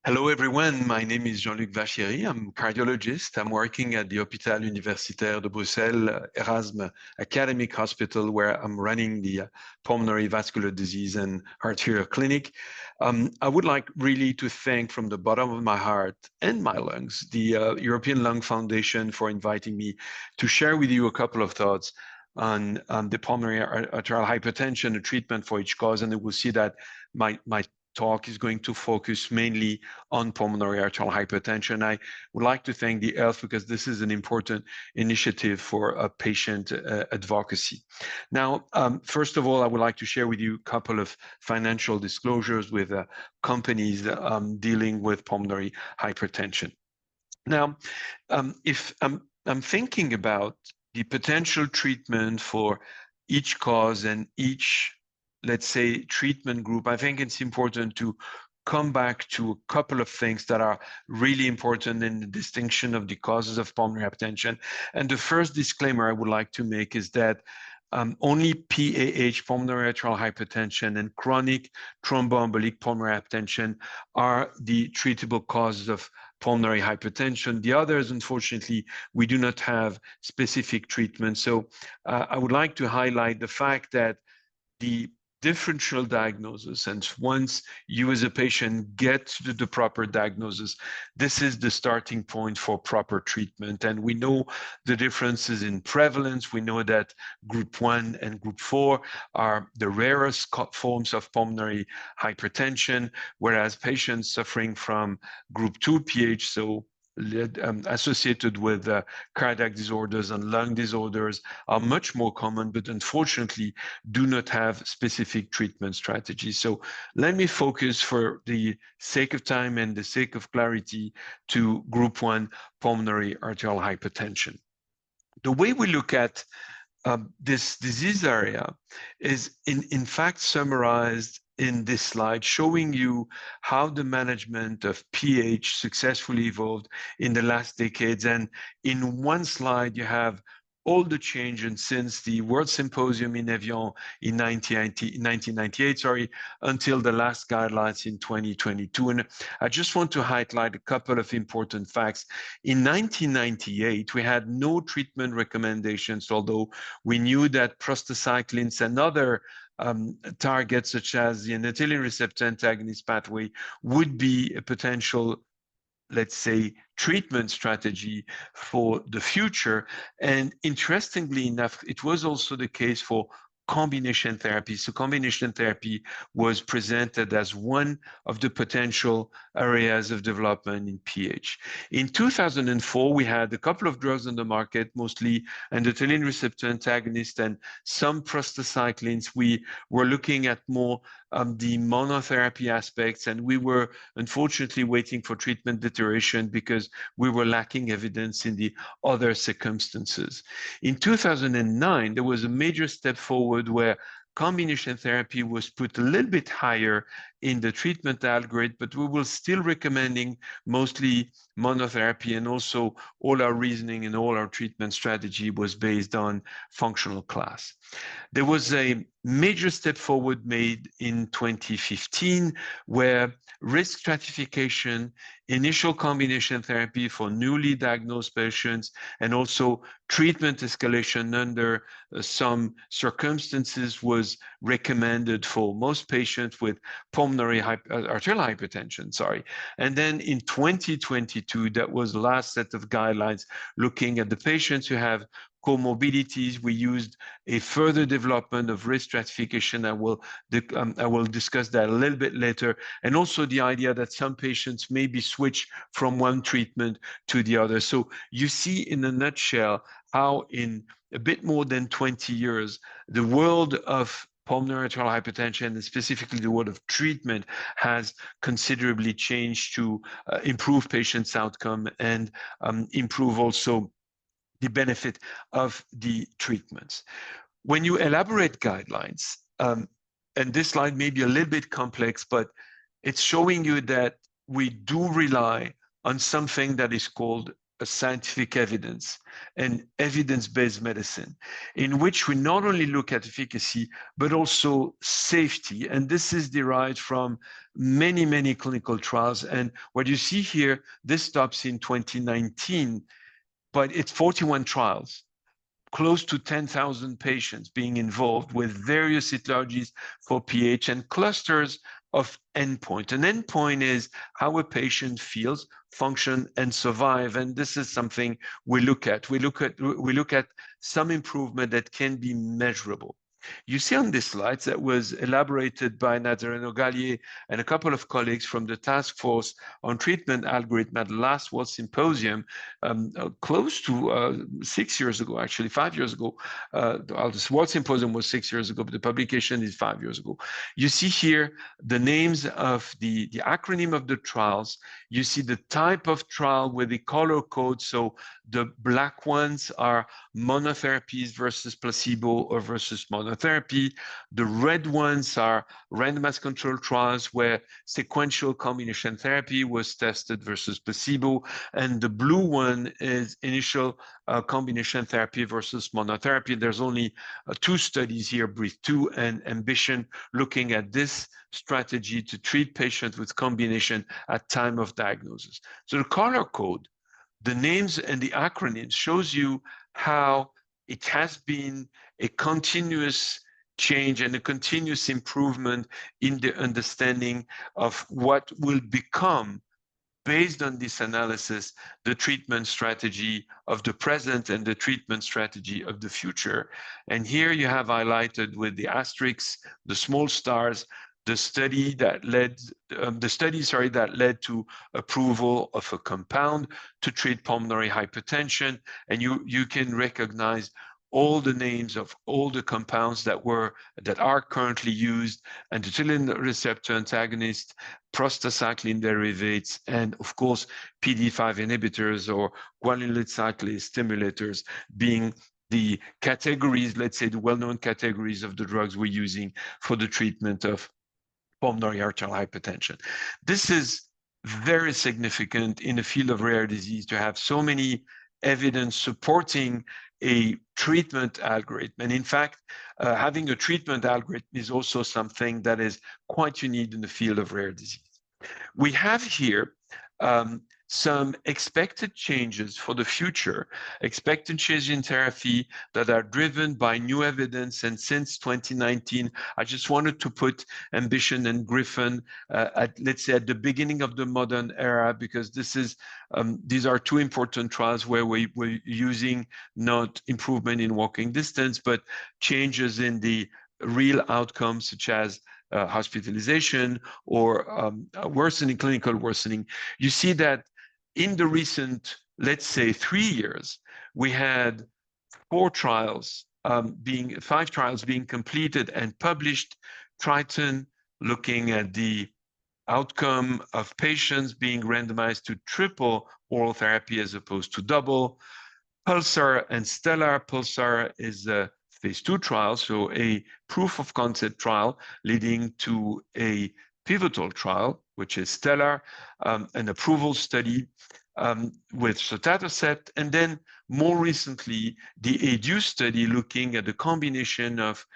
Hello, everyone. My name is Jean-Luc Vachiéry. I'm a cardiologist. I'm working at the Hôpital Universitaire de Bruxelles, Erasme Academic Hospital, where I'm running the Pulmonary Vascular Disease and Arterial Clinic. I would like really to thank from the bottom of my heart and my lungs, the European Lung Foundation for inviting me to share with you a couple of thoughts on the pulmonary arterial hypertension, the treatment for each cause. And we'll see that my talk is going to focus mainly on pulmonary arterial hypertension. I would like to thank the ELF because this is an important initiative for patient advocacy. Now, first of all, I would like to share with you a couple of financial disclosures with companies dealing with pulmonary hypertension. Now, if I'm thinking about the potential treatment for each cause and each, let's say, treatment group, I think it's important to come back to a couple of things that are really important in the distinction of the causes of pulmonary hypertension. And the first disclaimer I would like to make is that only PAH, pulmonary arterial hypertension, and chronic thromboembolic pulmonary hypertension are the treatable causes of pulmonary hypertension. The others, unfortunately, we do not have specific treatment. So I would like to highlight the fact that the differential diagnosis, and once you as a patient get to the proper diagnosis, this is the starting point for proper treatment. And we know the differences in prevalence. We know that group 1 and group 4 are the rarest forms of pulmonary hypertension, whereas patients suffering from group 2 PH, so associated with cardiac disorders and lung disorders, are much more common, but unfortunately do not have specific treatment strategies. So let me focus, for the sake of time and the sake of clarity, to group 1 pulmonary arterial hypertension. The way we look at this disease area is in fact summarized in this slide, showing you how the management of PH successfully evolved in the last decades. And in one slide, you have all the changes since the World Symposium in Evian in 1998, until the last guidelines in 2022. And I just want to highlight a couple of important facts. In 1998, we had no treatment recommendations, although we knew that prostacyclins and other targets such as the endothelin receptor antagonist pathway would be a potential, let's say, treatment strategy for the future. And interestingly enough, it was also the case for combination therapy. So combination therapy was presented as one of the potential areas of development in PH. In 2004, we had a couple of drugs on the market, mostly endothelin receptor antagonists and some prostacyclins. We were looking at more the monotherapy aspects, and we were unfortunately waiting for treatment deterioration because we were lacking evidence in the other circumstances. In 2009, there was a major step forward where combination therapy was put a little bit higher in the treatment algorithm, but we were still recommending mostly monotherapy, and also all our reasoning and all our treatment strategy was based on functional class. There was a major step forward made in 2015 where risk stratification, initial combination therapy for newly diagnosed patients, and also treatment escalation under some circumstances was recommended for most patients with pulmonary arterial hypertension, And then in 2022, that was the last set of guidelines looking at the patients who have comorbidities. We used a further development of risk stratification. I will discuss that a little bit later. And also the idea that some patients may be switched from one treatment to the other. So you see in a nutshell how in a bit more than 20 years, the world of pulmonary arterial hypertension, and specifically the world of treatment, has considerably changed to improve patients' outcome and improve also the benefit of the treatments. When you elaborate guidelines, and this slide may be a little bit complex, but it's showing you that we do rely on something that is called a scientific evidence and evidence-based medicine, in which we not only look at efficacy, but also safety. And this is derived from many, many clinical trials. And what you see here, this stops in 2019, but it's 41 trials, close to 10,000 patients being involved with various etiologies for PH and clusters of endpoint. An endpoint is how a patient feels, function, and survive. And this is something we look at. We look at some improvement that can be measurable. You see on this slide that was elaborated by Nazareno Gallier and a couple of colleagues from the task force on treatment algorithm at the last World Symposium, close to 6 years ago, actually 5 years ago. This World Symposium was 6 years ago, but the publication is 5 years ago. You see here the names of the acronym of the trials. You see the type of trial with the color code. So the black ones are monotherapies versus placebo or versus monotherapy. The red ones are randomized controlled trials where sequential combination therapy was tested versus placebo. And the blue one is initial combination therapy versus monotherapy. There's only 2 studies here, BREATHE-2 and AMBITION, looking at this strategy to treat patients with combination at time of diagnosis. So the color code, the names and the acronyms shows you how it has been a continuous change and a continuous improvement in the understanding of what will become, based on this analysis, the treatment strategy of the present and the treatment strategy of the future. And here you have highlighted with the asterisks, the small stars, the study that led to approval of a compound to treat pulmonary hypertension. And you can recognize all the names of all the compounds that are currently used: endothelin receptor antagonist, prostacyclin derivatives, and of course PDE5 inhibitors or guanylate cyclase stimulators being the categories, let's say the well-known categories of the drugs we're using for the treatment of pulmonary arterial hypertension. This is very significant in the field of rare disease to have so many evidence supporting a treatment algorithm. And in fact, having a treatment algorithm is also something that is quite unique in the field of rare disease. We have here some expected changes for the future, expected changes in therapy that are driven by new evidence. And since 2019, I just wanted to put AMBITION and GRIFFIN let's say, at the beginning of the modern era, because these are 2 important trials where we're using not improvement in walking distance, but changes in the real outcomes, such as hospitalization or worsening, clinical worsening. You see that in the recent, let's say, 3 years, we had 5 trials being completed and published. Triton, looking at the outcome of patients being randomized to triple oral therapy as opposed to double. Pulsar and Stellar. Pulsar is a phase 2 trial, so a proof of concept trial leading to a pivotal trial, which is Stellar, an approval study with sotatercept, and then more recently, the EDUCE study looking at the combination of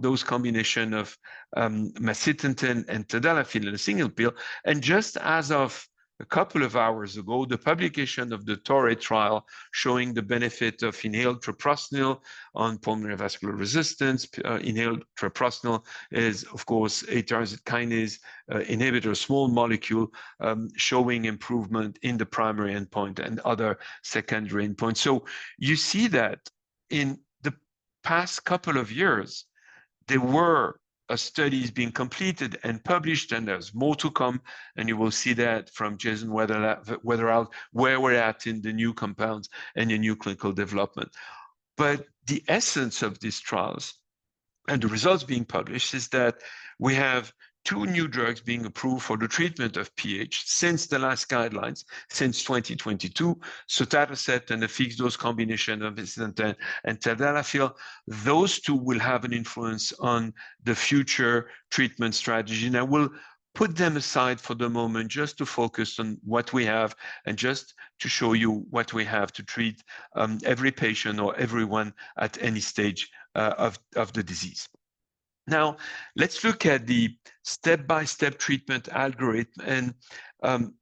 dose combination of macitentan and tadalafil in a single pill. And just as of a couple of hours ago, the publication of the TORRE trial showing the benefit of inhaled treprostinil on pulmonary vascular resistance. Inhaled treprostinil is, of course, a tyrosine kinase inhibitor, small molecule, showing improvement in the primary endpoint and other secondary endpoints. So you see that in the past couple of years, there were studies being completed and published, and there's more to come. And you will see that from Jason Weatherall, where we're at in the new compounds and the new clinical development. But the essence of these trials and the results being published is that we have 2 new drugs being approved for the treatment of PH since the last guidelines, since 2022, sotatercept and a fixed dose combination of macitentan and tadalafil. Those 2 will have an influence on the future treatment strategy. And I will put them aside for the moment just to focus on what we have and just to show you what we have to treat every patient or everyone at any stage of the disease. Now, let's look at the step-by-step treatment algorithm. And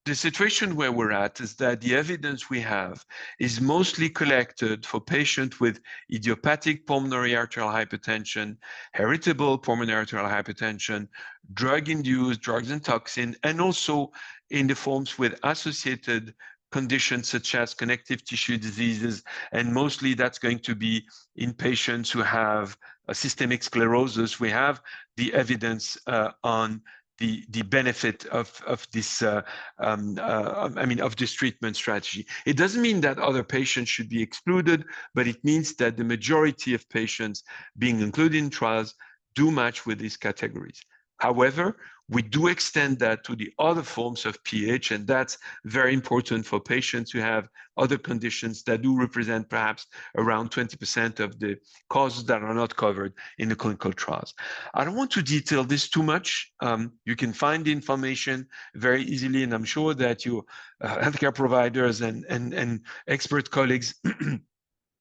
the situation where we're at is that the evidence we have is mostly collected for patients with idiopathic pulmonary arterial hypertension, heritable pulmonary arterial hypertension, drug-induced drugs and toxin, and also in the forms with associated conditions such as connective tissue diseases. And mostly that's going to be in patients who have systemic sclerosis. We have the evidence on the benefit of this of this treatment strategy. It doesn't mean that other patients should be excluded, but it means that the majority of patients being included in trials do match with these categories. However, we do extend that to the other forms of PH, and that's very important for patients who have other conditions that do represent perhaps around 20% of the causes that are not covered in the clinical trials. I don't want to detail this too much. You can find the information very easily, and I'm sure that your healthcare providers and expert colleagues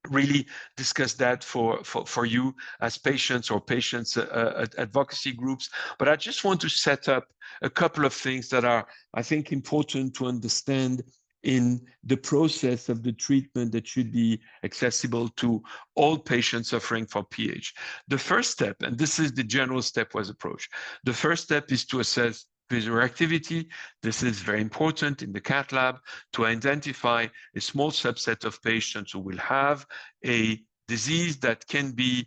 really discuss that for you as patients or patients advocacy groups. But I just want to set up a couple of things that are, I think, important to understand in the process of the treatment that should be accessible to all patients suffering from PH. The first step, and this is the general stepwise approach, the first step is to assess visual activity. This is very important in the cath lab to identify a small subset of patients who will have a disease that can be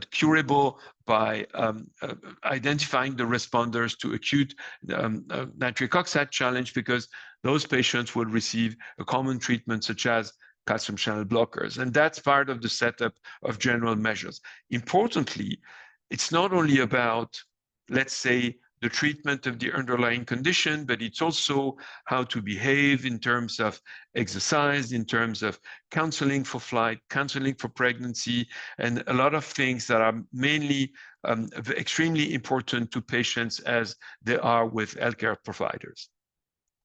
curable by identifying the responders to acute nitric oxide challenge, because those patients will receive a common treatment such as calcium channel blockers. And that's part of the setup of general measures. Importantly, it's not only about, let's say, the treatment of the underlying condition, but it's also how to behave in terms of exercise, in terms of counseling for flight, counseling for pregnancy, and a lot of things that are mainly extremely important to patients as they are with healthcare providers.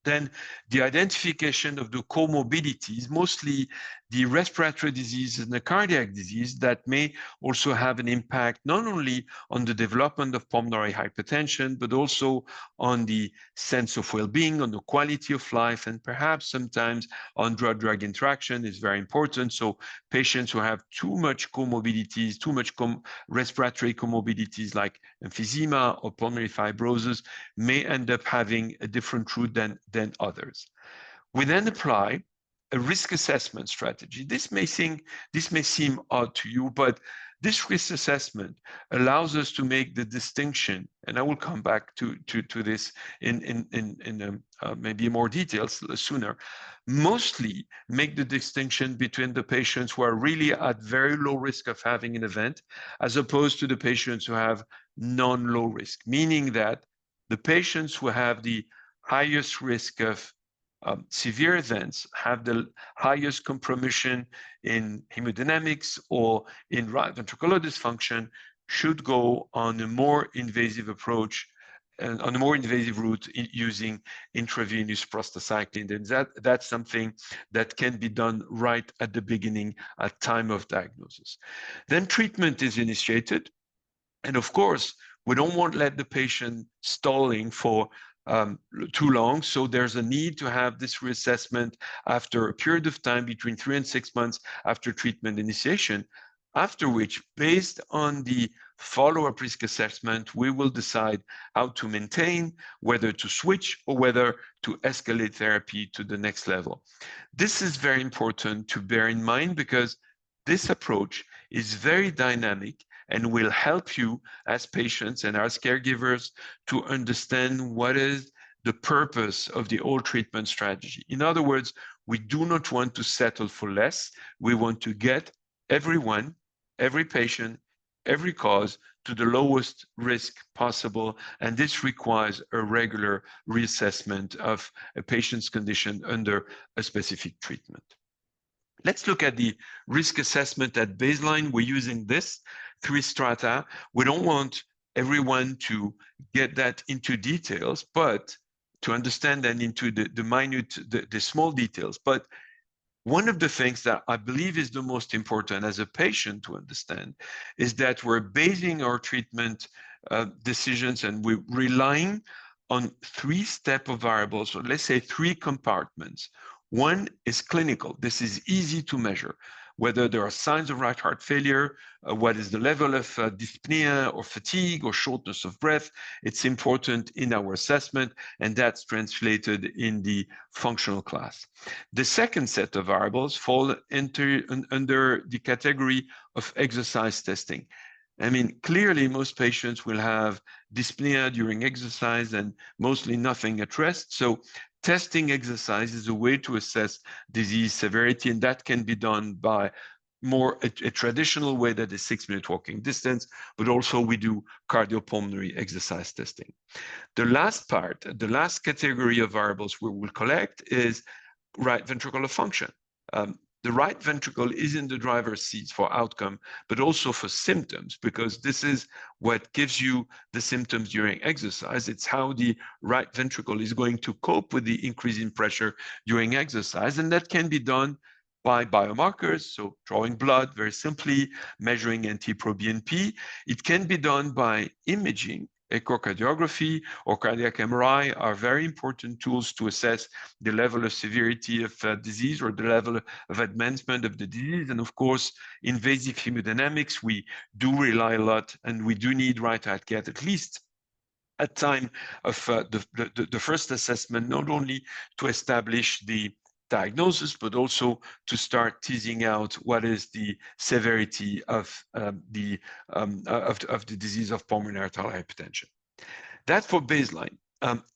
Then the identification of the comorbidities, mostly the respiratory diseases and the cardiac disease that may also have an impact not only on the development of pulmonary hypertension, but also on the sense of well-being, on the quality of life, and perhaps sometimes on drug-drug interaction is very important. So patients who have too much comorbidities, too much respiratory comorbidities like emphysema or pulmonary fibrosis may end up having a different route than others. We then apply a risk assessment strategy. This may seem odd to you, but this risk assessment allows us to make the distinction, and I will come back to this in maybe more details sooner, mostly make the distinction between the patients who are really at very low risk of having an event, as opposed to the patients who have non-low risk, meaning that the patients who have the highest risk of severe events, have the highest compromission in hemodynamics or in right ventricular dysfunction, should go on a more invasive approach and on a more invasive route using intravenous prostacyclin. And that's something that can be done right at the beginning at time of diagnosis. Then treatment is initiated. And of course, we don't want to let the patient stalling for too long. So there's a need to have this reassessment after a period of time between 3 and 6 months after treatment initiation, after which, based on the follow-up risk assessment, we will decide how to maintain, whether to switch or whether to escalate therapy to the next level. This is very important to bear in mind because this approach is very dynamic and will help you as patients and as caregivers to understand what is the purpose of the whole treatment strategy. In other words, we do not want to settle for less. We want to get everyone, every patient, every cause to the lowest risk possible. And this requires a regular reassessment of a patient's condition under a specific treatment. Let's look at the risk assessment at baseline. We're using this 3 strata. We don't want everyone to get that into details, but to understand that into the minute, the small details. But one of the things that I believe is the most important as a patient to understand is that we're basing our treatment decisions and we're relying on three steps of variables, or let's say three compartments. One is clinical. This is easy to measure, whether there are signs of right heart failure, what is the level of dyspnea or fatigue or shortness of breath. It's important in our assessment, and that's translated in the functional class. The second set of variables fall under the category of exercise testing. I mean, clearly, most patients will have dyspnea during exercise and mostly nothing at rest. So testing exercise is a way to assess disease severity, and that can be done by more a traditional way, that is 6-minute walking distance, but also we do cardiopulmonary exercise testing. The last part, the last category of variables we will collect is right ventricular function. The right ventricle is in the driver's seat for outcome, but also for symptoms, because this is what gives you the symptoms during exercise. It's how the right ventricle is going to cope with the increase in pressure during exercise. And that can be done by biomarkers, so drawing blood very simply, measuring NT-proBNP. It can be done by imaging. Echocardiography or cardiac MRI are very important tools to assess the level of severity of disease or the level of advancement of the disease. And of course, invasive hemodynamics, we do rely a lot, and we do need right heart cath at least at time of the first assessment, not only to establish the diagnosis, but also to start teasing out what is the severity of the disease of pulmonary arterial hypertension. That's for baseline.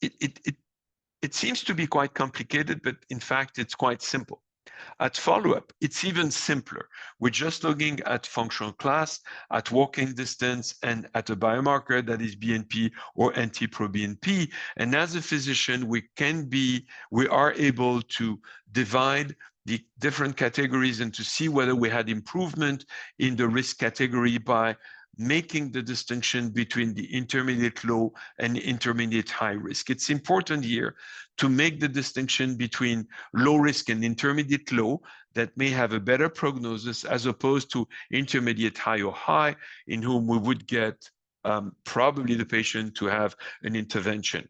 It seems to be quite complicated, but in fact, it's quite simple. At follow-up, it's even simpler. We're just looking at functional class, at walking distance, and at a biomarker that is BNP or NT-proBNP. And as a physician, we are able to divide the different categories and to see whether we had improvement in the risk category by making the distinction between the intermediate low and intermediate high risk. It's important here to make the distinction between low risk and intermediate low that may have a better prognosis, as opposed to intermediate high or high, in whom we would get probably the patient to have an intervention.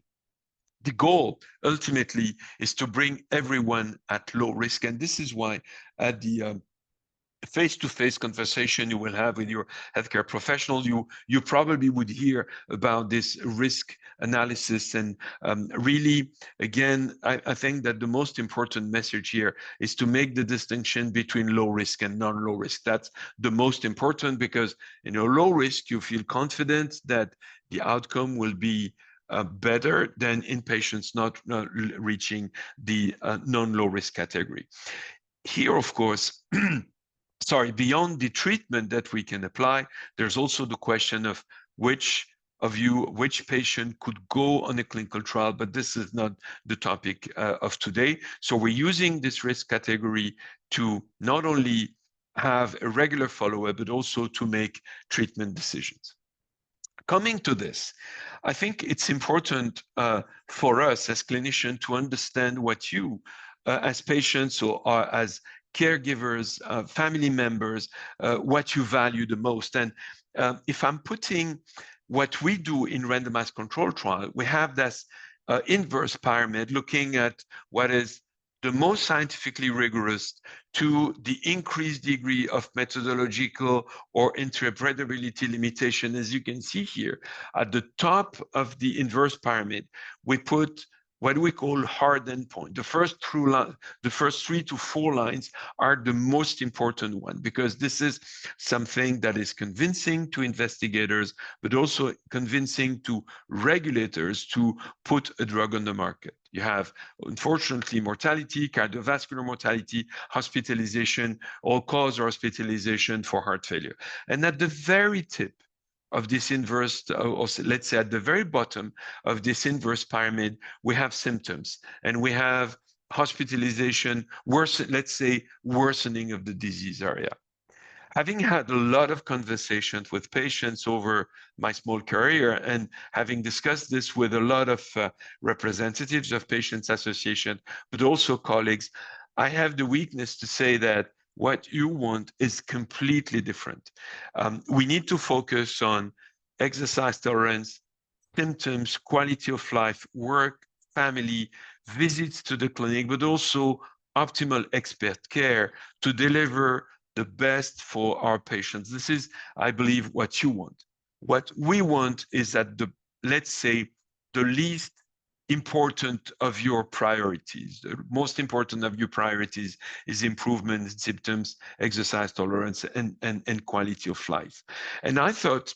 The goal ultimately is to bring everyone at low risk. And this is why at the face-to-face conversation you will have with your healthcare professional, you probably would hear about this risk analysis. And really, again, I think that the most important message here is to make the distinction between low risk and non-low risk. That's the most important, because in a low risk, you feel confident that the outcome will be better than in patients not reaching the non-low risk category. Here, of course, beyond the treatment that we can apply, there's also the question of which patient could go on a clinical trial, but this is not the topic of today. So we're using this risk category to not only have a regular follow-up, but also to make treatment decisions. Coming to this, I think it's important for us as clinicians to understand what you, as patients or as caregivers, family members, what you value the most. And if I'm putting what we do in randomized control trial, we have this inverse pyramid looking at what is the most scientifically rigorous to the increased degree of methodological or interpretability limitation. As you can see here, at the top of the inverse pyramid, we put what we call hard endpoint. The first 3 to 4 lines are the most important one, because this is something that is convincing to investigators, but also convincing to regulators to put a drug on the market. You have, unfortunately, mortality, cardiovascular mortality, hospitalization, all-cause hospitalization for heart failure. And at the very tip of this inverse, or let's say at the very bottom of this inverse pyramid, we have symptoms, and we have hospitalization, let's say worsening of the disease area. Having had a lot of conversations with patients over my small career and having discussed this with a lot of representatives of patients association, but also colleagues, I have the weakness to say that what you want is completely different. We need to focus on exercise tolerance, symptoms, quality of life, work, family, visits to the clinic, but also optimal expert care to deliver the best for our patients. This is, I believe, what you want. What we want is that let's say, the least important of your priorities. The most important of your priorities is improvement in symptoms, exercise tolerance, and quality of life. And I thought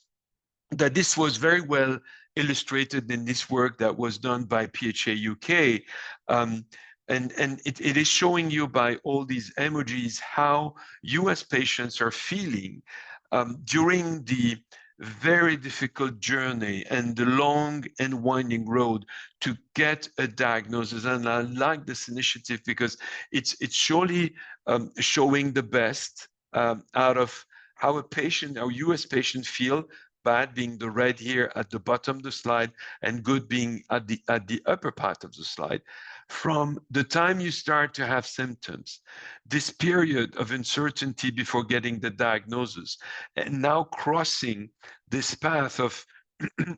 that this was very well illustrated in this work that was done by PHA UK. And it is showing you by all these emojis how US patients are feeling during the very difficult journey and the long and winding road to get a diagnosis. And I like this initiative because it's surely showing the best out of how a US patient feel, bad being the red here at the bottom of the slide, and good being at the upper part of the slide. From the time you start to have symptoms, this period of uncertainty before getting the diagnosis, and now crossing this path of,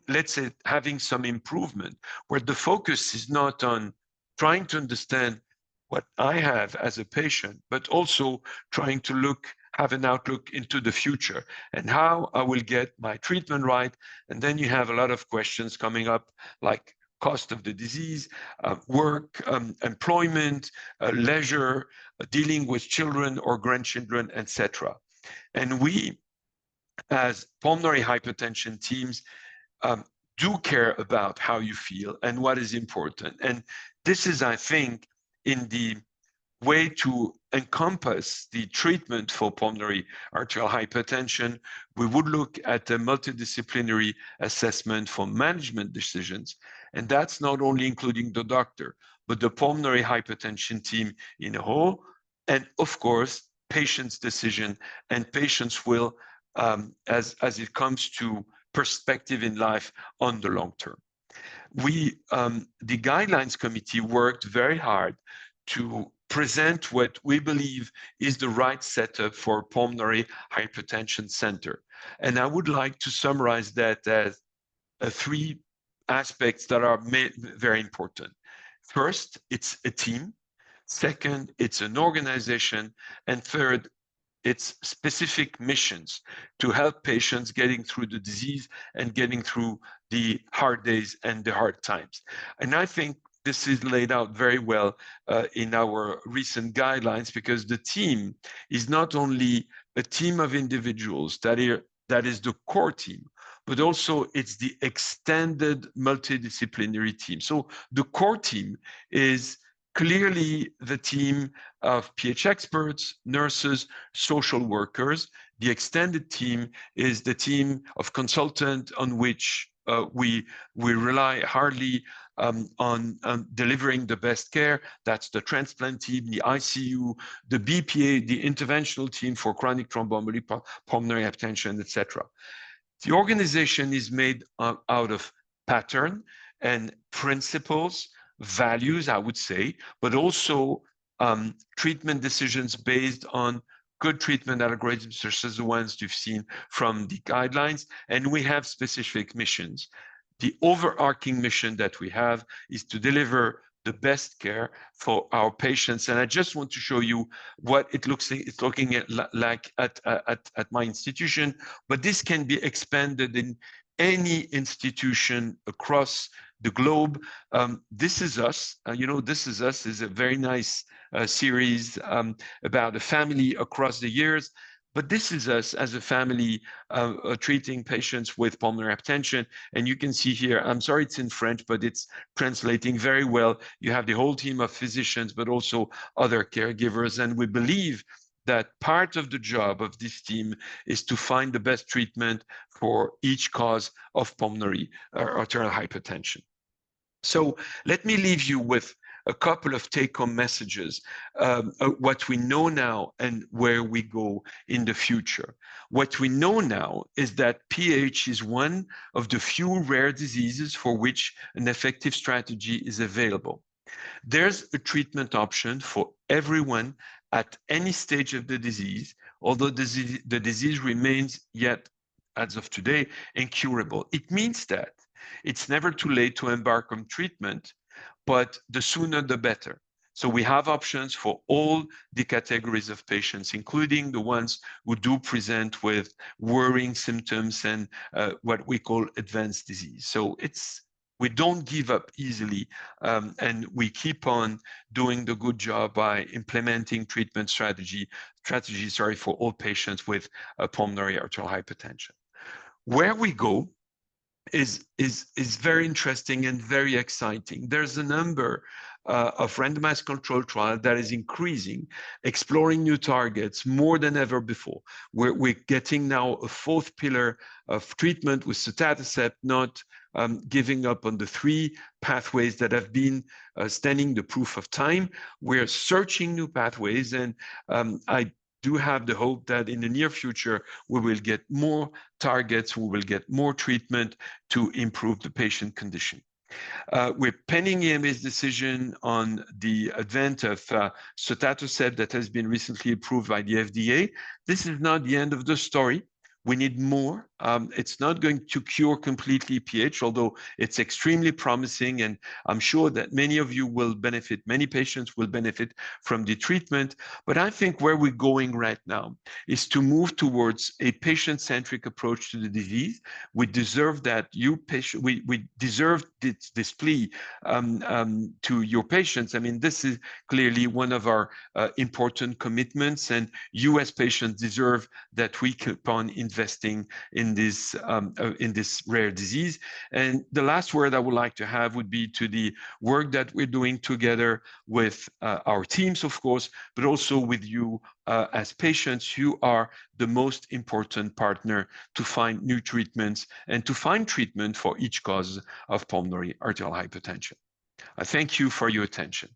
let's say, having some improvement, where the focus is not on trying to understand what I have as a patient, but also trying to have an outlook into the future and how I will get my treatment right. And then you have a lot of questions coming up, like cost of the disease, work, employment, leisure, dealing with children or grandchildren, etc. And we, as pulmonary hypertension teams, do care about how you feel and what is important. And this is, I think, in the way to encompass the treatment for pulmonary arterial hypertension, we would look at a multidisciplinary assessment for management decisions. And that's not only including the doctor, but the pulmonary hypertension team in a whole. And of course, patient's decision and patient's will as it comes to perspective in life on the long term. The guidelines committee worked very hard to present what we believe is the right setup for pulmonary hypertension center. And I would like to summarize that as three aspects that are very important. First, it's a team. Second, it's an organization. And third, it's specific missions to help patients getting through the disease and getting through the hard days and the hard times. And I think this is laid out very well in our recent guidelines, because the team is not only a team of individuals that is the core team, but also it's the extended multidisciplinary team. So the core team is clearly the team of PH experts, nurses, social workers. The extended team is the team of consultants on which we rely hardly on delivering the best care. That's the transplant team, the ICU, the BPA, the interventional team for chronic thromboembolic pulmonary hypertension, etc. The organization is made out of pattern and principles, values, I would say, but also treatment decisions based on good treatment algorithms, such as the ones you've seen from the guidelines. And we have specific missions. The overarching mission that we have is to deliver the best care for our patients. And I just want to show you what it looks like. It's looking like at my institution, but this can be expanded in any institution across the globe. This Is Us. This Is Us is a very nice series about a family across the years. But This Is Us as a family treating patients with pulmonary hypertension. And you can see here, I'm sorry it's in French, but it's translating very well. You have the whole team of physicians, but also other caregivers. And we believe that part of the job of this team is to find the best treatment for each cause of pulmonary arterial hypertension. So let me leave you with a couple of take-home messages, what we know now and where we go in the future. What we know now is that PH is one of the few rare diseases for which an effective strategy is available. There's a treatment option for everyone at any stage of the disease, although the disease remains yet, as of today, incurable. It means that it's never too late to embark on treatment, but the sooner the better. So we have options for all the categories of patients, including the ones who do present with worrying symptoms and what we call advanced disease. So we don't give up easily, and we keep on doing the good job by implementing treatment strategies for all patients with pulmonary arterial hypertension. Where we go is very interesting and very exciting. There's a number of randomized control trials that is increasing, exploring new targets more than ever before. We're getting now a fourth pillar of treatment with sotatercept, not giving up on the three pathways that have been standing the proof of time. We're searching new pathways, and I do have the hope that in the near future, we will get more targets, we will get more treatment to improve the patient condition. We're pending EMA's decision on the advent of sotatercept that has been recently approved by the FDA. This is not the end of the story. We need more. It's not going to cure completely PH, although it's extremely promising, and I'm sure that many of you will benefit, many patients will benefit from the treatment. But I think where we're going right now is to move towards a patient-centric approach to the disease. We deserve that. We deserve this plea to your patients. I mean, this is clearly one of our important commitments, and you as patients deserve that we keep on investing in this rare disease. And the last word I would like to have would be to the work that we're doing together with our teams, of course, but also with you as patients. You are the most important partner to find new treatments and to find treatment for each cause of pulmonary arterial hypertension. I thank you for your attention.